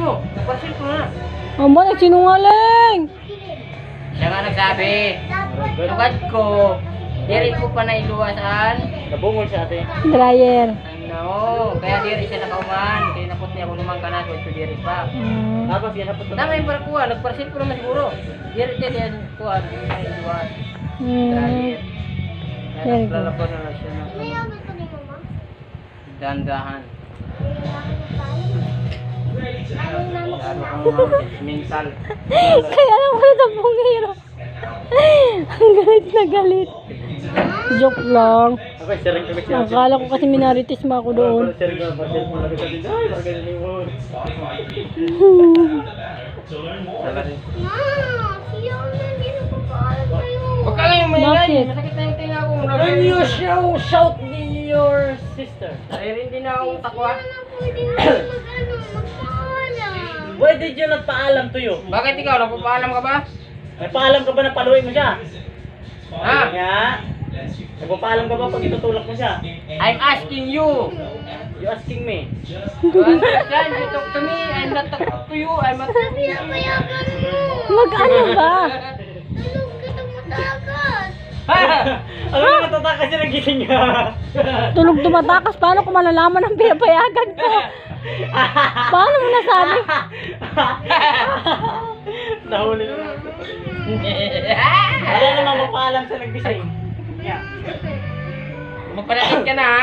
mo. Nagparcel ko na. Aba, nagsinungaling. Siya nga nagsabi. Tugad ko. Diri ko pa na iluwasan. Nabungol siya ate. Dryer. Ano, kaya diri siya nakauman. Kaya napot niya kung naman ka na. Kaya diri pa. Tapos yan napot Tama yung parkuha. Nagparcel ko naman siguro. Diri yan kuha. Diri na iluwas. Dryer. Kaya Very good. naglalabas na siya ng dandahan. Lalo kang mental. Kaya lang wala sa bungiro. Ang galit na galit. Joke lang. Ako sharing kami siya. Akala ko kasi minarites mo ako doon. Sharing ko parcel mo na kasi ay parang ganun mo. Huwag ka ngayong maingay. Bakit? Masakit na yung tinga ko. When you shout your sister. Ay, hindi na akong takwa. Why did you not paalam to you? Bakit ikaw? Nagpapaalam ka ba? Nagpaalam ka ba na paluin mo siya? Ha? Nga? Nagpapaalam ka ba pag itutulak mo siya? I'm asking you. You asking me? You understand? You talk to me. I'm not talking to you. I'm not talking to you. Mag-ano ba? Alam mo, natatakas siya ng gising niya. Tulog tumatakas. Paano ko malalaman ang pinapayagan ko? Paano mo nasabi? Nahuli na. Wala namang mapaalam sa naggising. Yeah. Magpalasin ka na ha.